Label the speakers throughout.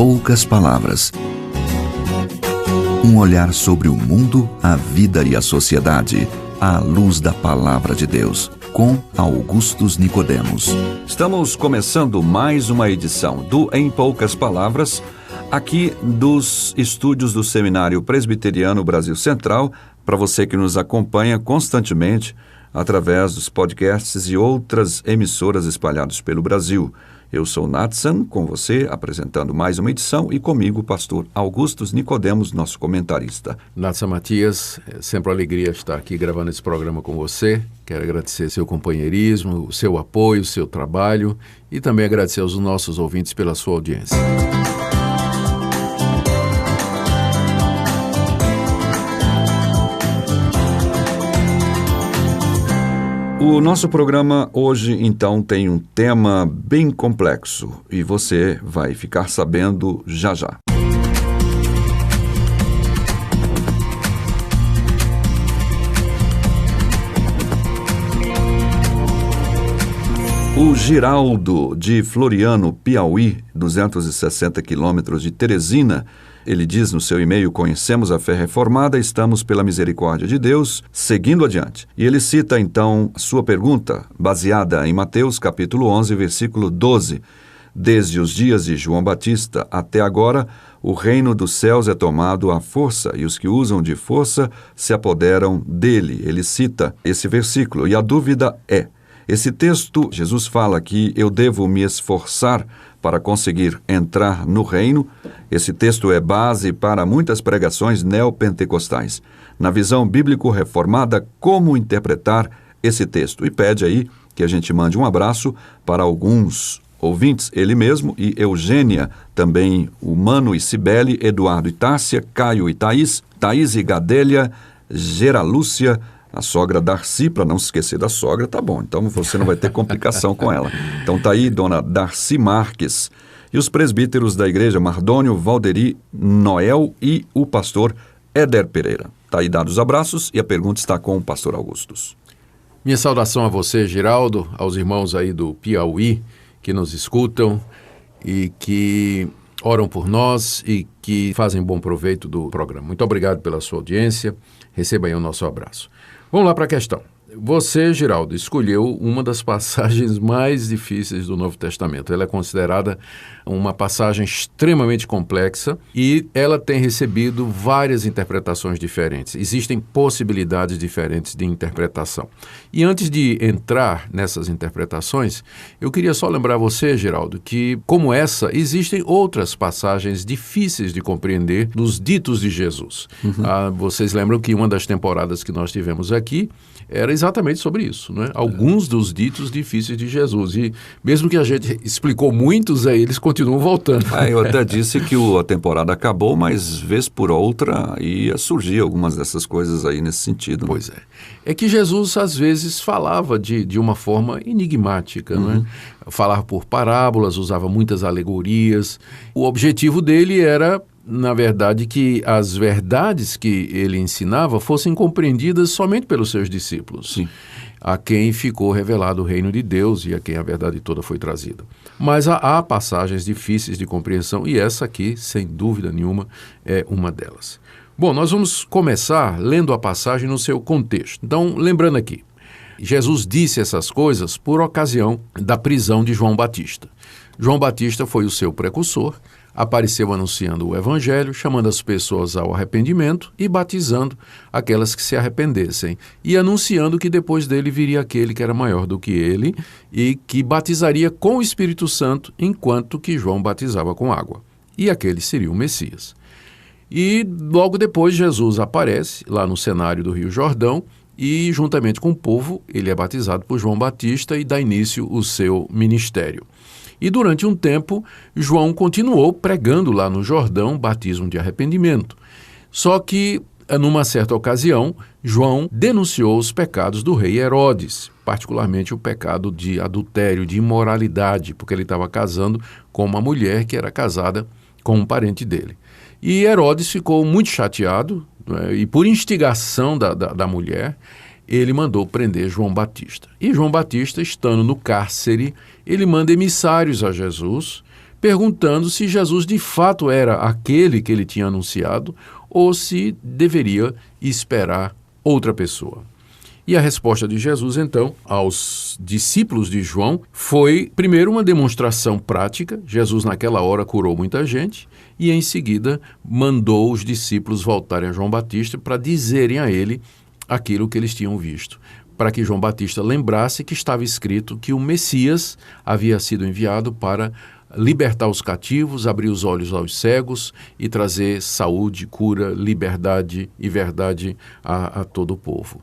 Speaker 1: poucas palavras. Um olhar sobre o mundo, a vida e a sociedade, à luz da Palavra de Deus, com Augustus Nicodemos.
Speaker 2: Estamos começando mais uma edição do Em Poucas Palavras, aqui dos estúdios do Seminário Presbiteriano Brasil Central, para você que nos acompanha constantemente através dos podcasts e outras emissoras espalhadas pelo Brasil. Eu sou Natsan, com você, apresentando mais uma edição, e comigo o pastor Augustus Nicodemos, nosso comentarista.
Speaker 3: Natsan Matias, é sempre uma alegria estar aqui gravando esse programa com você. Quero agradecer seu companheirismo, o seu apoio, o seu trabalho e também agradecer aos nossos ouvintes pela sua audiência.
Speaker 2: O nosso programa hoje, então, tem um tema bem complexo e você vai ficar sabendo já já. O Giraldo, de Floriano, Piauí, 260 quilômetros de Teresina, ele diz no seu e-mail: conhecemos a fé reformada, estamos pela misericórdia de Deus, seguindo adiante. E ele cita, então, sua pergunta, baseada em Mateus, capítulo 11, versículo 12. Desde os dias de João Batista até agora, o reino dos céus é tomado à força, e os que usam de força se apoderam dele. Ele cita esse versículo, e a dúvida é: esse texto, Jesus fala que eu devo me esforçar para conseguir entrar no reino. Esse texto é base para muitas pregações neopentecostais. Na visão bíblico-reformada, como interpretar esse texto? E pede aí que a gente mande um abraço para alguns ouvintes, ele mesmo e Eugênia, também o Mano e Cibele, Eduardo e Tássia, Caio e Thaís, Thaís e Gadélia, Geralúcia, a sogra Darcy, para não se esquecer da sogra, tá bom, então você não vai ter complicação com ela. Então tá aí dona Darcy Marques. E os presbíteros da igreja, Mardônio, Valderi, Noel e o pastor Éder Pereira. Tá aí dados os abraços e a pergunta está com o pastor Augustus.
Speaker 3: Minha saudação a você, Giraldo, aos irmãos aí do Piauí que nos escutam e que oram por nós e que fazem bom proveito do programa. Muito obrigado pela sua audiência. Receba aí o nosso abraço. Vamos lá para a questão. Você, Giraldo, escolheu uma das passagens mais difíceis do Novo Testamento. Ela é considerada uma passagem extremamente complexa e ela tem recebido várias interpretações diferentes. Existem possibilidades diferentes de interpretação. E antes de entrar nessas interpretações, eu queria só lembrar você, Giraldo, que, como essa, existem outras passagens difíceis de compreender dos ditos de Jesus. Vocês lembram que uma das temporadas que nós tivemos aqui era exatamente sobre isso, né? Alguns dos ditos difíceis de Jesus. E mesmo que a gente explicou muitos, eles continuam voltando.
Speaker 2: Eu até disse que a temporada acabou, mas vez por outra ia surgir algumas dessas coisas aí nesse sentido.
Speaker 3: Pois é. É que Jesus, às vezes, falava de uma forma enigmática, né? Falava por parábolas, usava muitas alegorias. O objetivo dele era, na verdade, que as verdades que ele ensinava fossem compreendidas somente pelos seus discípulos,
Speaker 2: Sim.
Speaker 3: a quem ficou revelado o reino de Deus e a quem a verdade toda foi trazida. Mas há passagens difíceis de compreensão e essa aqui, sem dúvida nenhuma, é uma delas. Bom, nós vamos começar lendo a passagem no seu contexto. Então, lembrando aqui, Jesus disse essas coisas por ocasião da prisão de João Batista. João Batista foi o seu precursor, apareceu anunciando o evangelho, chamando as pessoas ao arrependimento e batizando aquelas que se arrependessem, e anunciando que depois dele viria aquele que era maior do que ele e que batizaria com o Espírito Santo, enquanto que João batizava com água. E aquele seria o Messias. E logo depois Jesus aparece lá no cenário do Rio Jordão e, juntamente com o povo, ele é batizado por João Batista e dá início o seu ministério. E durante um tempo, João continuou pregando lá no Jordão batismo de arrependimento. Só que, numa certa ocasião, João denunciou os pecados do rei Herodes, particularmente o pecado de adultério, de imoralidade, porque ele estava casando com uma mulher que era casada com um parente dele. E Herodes ficou muito chateado, né, e por instigação da mulher, ele mandou prender João Batista. E João Batista, estando no cárcere, ele manda emissários a Jesus perguntando se Jesus de fato era aquele que ele tinha anunciado ou se deveria esperar outra pessoa. E a resposta de Jesus, então, aos discípulos de João foi, primeiro, uma demonstração prática. Jesus, naquela hora, curou muita gente e, em seguida, mandou os discípulos voltarem a João Batista para dizerem a ele aquilo que eles tinham visto, para que João Batista lembrasse que estava escrito que o Messias havia sido enviado para libertar os cativos, abrir os olhos aos cegos e trazer saúde, cura, liberdade e verdade a todo o povo.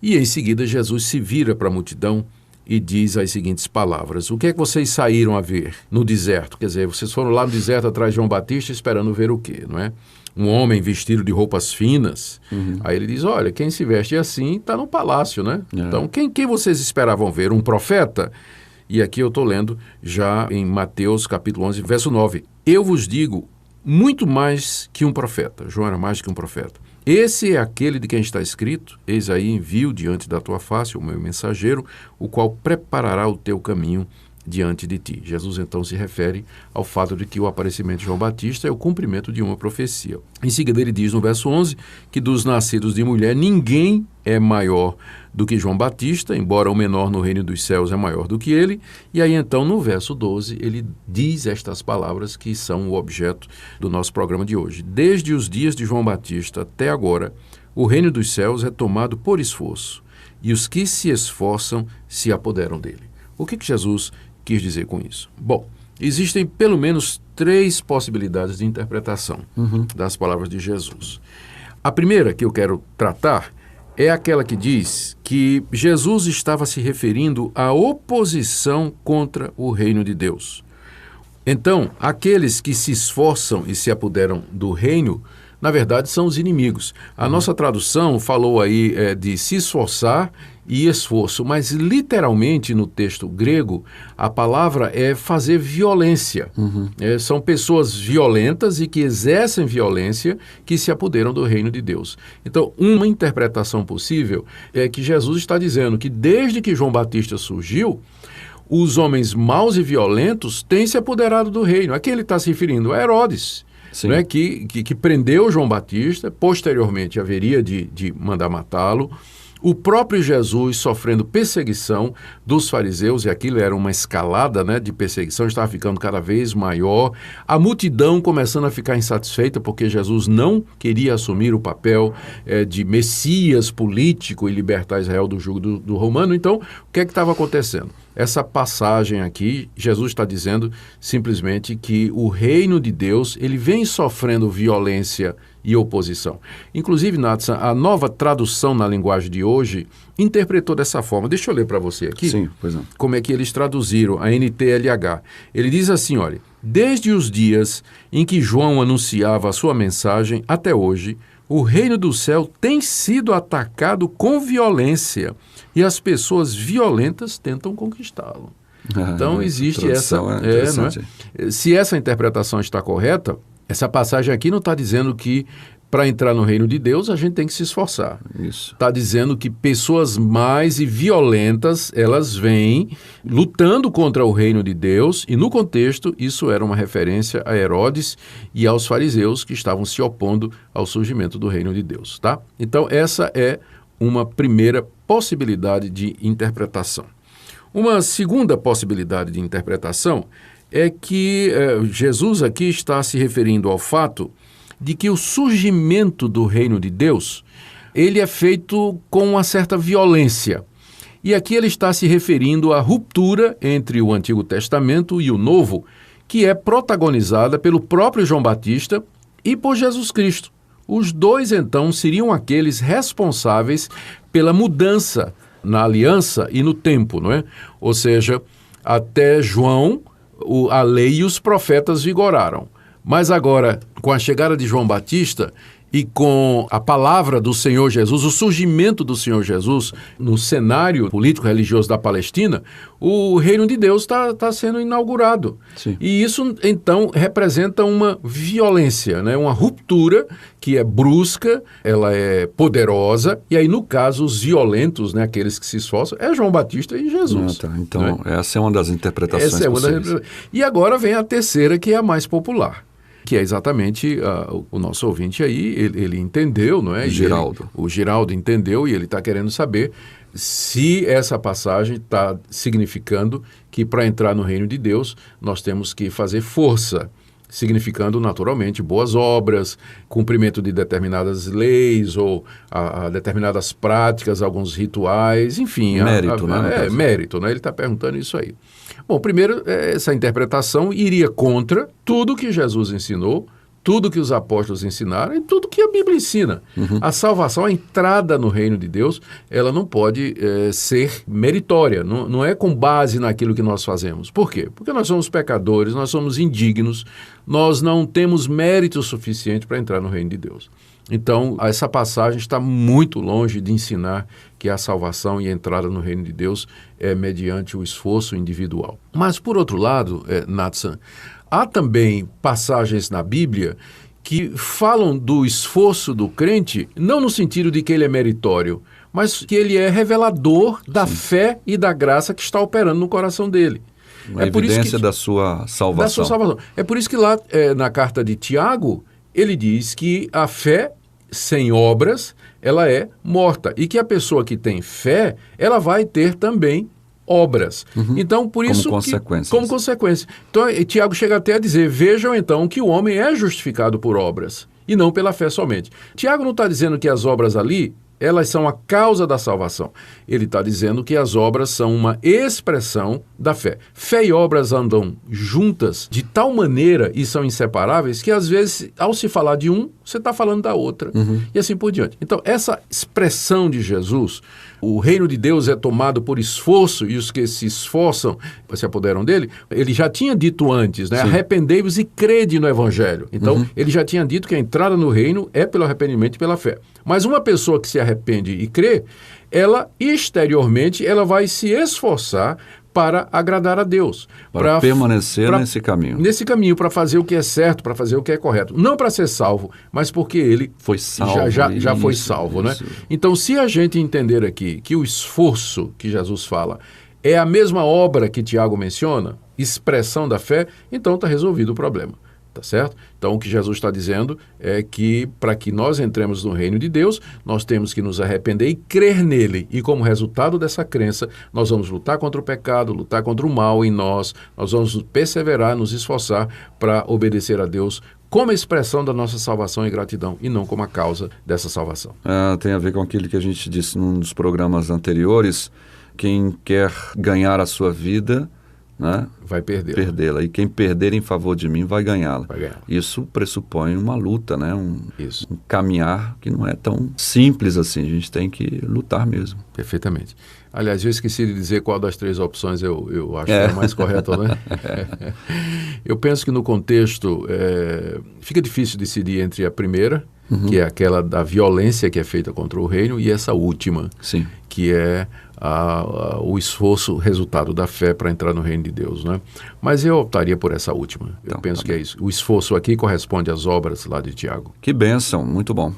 Speaker 3: E em seguida Jesus se vira para a multidão e diz as seguintes palavras: o que é que vocês saíram a ver no deserto? Quer dizer, vocês foram lá no deserto atrás de João Batista esperando ver o quê, não é? Um homem vestido de roupas finas. Aí ele diz, olha, quem se veste assim está no palácio, né? Então, quem vocês esperavam ver? Um profeta? E aqui eu estou lendo já em Mateus capítulo 11, verso 9. Eu vos digo, muito mais que um profeta. João era mais que um profeta. Esse é aquele de quem está escrito, eis aí envio diante da tua face o meu mensageiro, o qual preparará o teu caminho diante de ti. Jesus então se refere ao fato de que o aparecimento de João Batista é o cumprimento de uma profecia. Em seguida ele diz no verso 11 que dos nascidos de mulher ninguém é maior do que João Batista, embora o menor no reino dos céus é maior do que ele. E aí então no verso 12 ele diz estas palavras que são o objeto do nosso programa de hoje. Desde os dias de João Batista até agora, o reino dos céus é tomado por esforço, e os que se esforçam se apoderam dele. O que Jesus quis dizer com isso? Bom, existem pelo menos 3 possibilidades de interpretação das palavras de Jesus. A primeira que eu quero tratar é aquela que diz que Jesus estava se referindo à oposição contra o reino de Deus. Então, aqueles que se esforçam e se apoderam do reino, na verdade, são os inimigos. A nossa tradução falou aí de se esforçar e esforço, mas literalmente no texto grego, a palavra é fazer violência. São pessoas violentas e que exercem violência que se apoderam do reino de Deus. Então, uma interpretação possível é que Jesus está dizendo que desde que João Batista surgiu, os homens maus e violentos têm se apoderado do reino. A quem ele está se referindo? A Herodes. Né, que prendeu João Batista, posteriormente haveria de mandar matá-lo. O próprio Jesus sofrendo perseguição dos fariseus, e aquilo era uma escalada, né, de perseguição, estava ficando cada vez maior. A multidão começando a ficar insatisfeita porque Jesus não queria assumir o papel de Messias político e libertar Israel do jugo do romano. Então, o que é que estava acontecendo? Essa passagem aqui, Jesus está dizendo simplesmente que o reino de Deus ele vem sofrendo violência e oposição. Inclusive, Nathan, a nova tradução na linguagem de hoje interpretou dessa forma. Deixa eu ler para você aqui.
Speaker 2: Sim, pois não.
Speaker 3: Como é que eles traduziram a NTLH. Ele diz assim, olha, desde os dias em que João anunciava a sua mensagem até hoje, o reino do céu tem sido atacado com violência e as pessoas violentas tentam conquistá-lo. Então, existe essa... não é? Se essa interpretação está correta, essa passagem aqui não está dizendo que para entrar no reino de Deus a gente tem que se esforçar. Está dizendo que pessoas mais e violentas, elas vêm lutando contra o reino de Deus e no contexto isso era uma referência a Herodes e aos fariseus que estavam se opondo ao surgimento do reino de Deus. Tá? Então essa é uma primeira possibilidade de interpretação. Uma segunda possibilidade de interpretação é que Jesus aqui está se referindo ao fato de que o surgimento do reino de Deus, ele é feito com uma certa violência. E aqui ele está se referindo à ruptura entre o Antigo Testamento e o Novo, que é protagonizada pelo próprio João Batista e por Jesus Cristo. Os dois, então, seriam aqueles responsáveis pela mudança na aliança e no tempo, não é? Ou seja, até João, a lei e os profetas vigoraram. Mas agora, com a chegada de João Batista, e com a palavra do Senhor Jesus, o surgimento do Senhor Jesus no cenário político-religioso da Palestina, o reino de Deus está sendo inaugurado.
Speaker 2: Sim.
Speaker 3: E isso, então, representa uma violência, né? Uma ruptura que é brusca, ela é poderosa, e aí, no caso, os violentos, né, aqueles que se esforçam, é João Batista e Jesus.
Speaker 2: Tá. Então,
Speaker 3: né?
Speaker 2: Essa é uma das interpretações possíveis.
Speaker 3: E agora vem a terceira, que é a mais popular, que é exatamente o nosso ouvinte aí, ele entendeu, não é?
Speaker 2: Giraldo.
Speaker 3: O Giraldo entendeu e ele está querendo saber se essa passagem está significando que para entrar no reino de Deus nós temos que fazer força, significando naturalmente boas obras, cumprimento de determinadas leis ou determinadas práticas, alguns rituais, enfim.
Speaker 2: Mérito, né?
Speaker 3: Mérito, né? Ele está perguntando isso aí. Bom, primeiro, essa interpretação iria contra tudo que Jesus ensinou, tudo que os apóstolos ensinaram e tudo que a Bíblia ensina. Uhum. A salvação, a entrada no reino de Deus, ela não pode ser meritória, não é com base naquilo que nós fazemos. Por quê? Porque nós somos pecadores, nós somos indignos, nós não temos mérito suficiente para entrar no reino de Deus. Então, essa passagem está muito longe de ensinar que a salvação e a entrada no reino de Deus é mediante o esforço individual. Mas, por outro lado, Natsan, há também passagens na Bíblia que falam do esforço do crente, não no sentido de que ele é meritório, mas que ele é revelador da fé e da graça que está operando no coração dele.
Speaker 2: Uma evidência da sua salvação.
Speaker 3: Da sua salvação. É por isso que lá na carta de Tiago, ele diz que a fé sem obras, ela é morta. E que a pessoa que tem fé, ela vai ter também obras. Uhum. Então, por isso como consequência. Então, Tiago chega até a dizer, vejam então que o homem é justificado por obras, e não pela fé somente. Tiago não está dizendo que as obras ali, elas são a causa da salvação. Ele está dizendo que as obras são uma expressão da fé. Fé e obras andam juntas de tal maneira e são inseparáveis que, às vezes, ao se falar de um, você está falando da outra. Uhum. E assim por diante. Então, essa expressão de Jesus, o reino de Deus é tomado por esforço e os que se esforçam se apoderam dele, ele já tinha dito antes, né? Arrependei-vos e crede no Evangelho. Então, ele já tinha dito que a entrada no reino é pelo arrependimento e pela fé. Mas uma pessoa que se arrepende e crê, ela exteriormente ela vai se esforçar para agradar a Deus.
Speaker 2: Para permanecer nesse caminho.
Speaker 3: Nesse caminho, para fazer o que é certo, para fazer o que é correto. Não para ser salvo, mas porque ele
Speaker 2: foi salvo,
Speaker 3: já foi salvo. Né? Então, se a gente entender aqui que o esforço que Jesus fala é a mesma obra que Tiago menciona, expressão da fé, então está resolvido o problema. Tá certo? Então, o que Jesus está dizendo é que, para que nós entremos no reino de Deus, nós temos que nos arrepender e crer nele. E, como resultado dessa crença, nós vamos lutar contra o pecado, lutar contra o mal em nós vamos perseverar, nos esforçar para obedecer a Deus como expressão da nossa salvação e gratidão, e não como a causa dessa salvação.
Speaker 2: Tem a ver com aquilo que a gente disse num dos programas anteriores. Quem quer ganhar a sua vida, né,
Speaker 3: vai
Speaker 2: perdê-la. E quem perder em favor de mim vai ganhá-la.
Speaker 3: Ganhar.
Speaker 2: Isso pressupõe uma luta, né? Um caminhar que não é tão simples assim. A gente tem que lutar mesmo.
Speaker 3: Perfeitamente. Aliás, eu esqueci de dizer qual das três opções eu acho que é a mais correta, né? Eu penso que no contexto fica difícil decidir entre a primeira, que é aquela da violência que é feita contra o reino, e essa última, que é o esforço, resultado da fé para entrar no reino de Deus, né? Mas eu optaria por essa última. Eu penso que é isso. O esforço aqui corresponde às obras lá de Tiago.
Speaker 2: Que bênção, muito bom.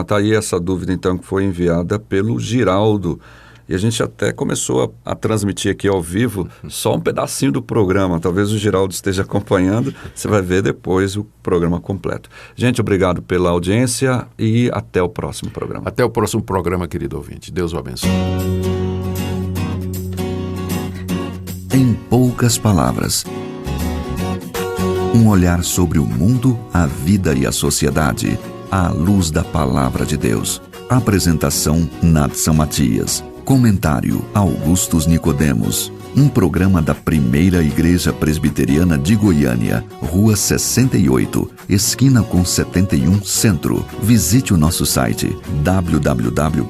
Speaker 2: Tá aí essa dúvida, então, que foi enviada pelo Giraldo. E a gente até começou a transmitir aqui ao vivo só um pedacinho do programa. Talvez o Giraldo esteja acompanhando. Você vai ver depois o programa completo. Gente, obrigado pela audiência e até o próximo programa.
Speaker 3: Até o próximo programa, querido ouvinte. Deus o abençoe.
Speaker 1: Em poucas palavras, um olhar sobre o mundo, a vida e a sociedade, à luz da Palavra de Deus. Apresentação, Natsan Matias. Comentário, Augustus Nicodemos. Um programa da Primeira Igreja Presbiteriana de Goiânia, Rua 68, esquina com 71, Centro. Visite o nosso site www.pipg.org.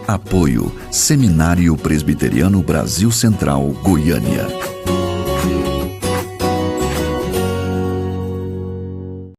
Speaker 1: Apoio Seminário Presbiteriano Brasil Central, Goiânia.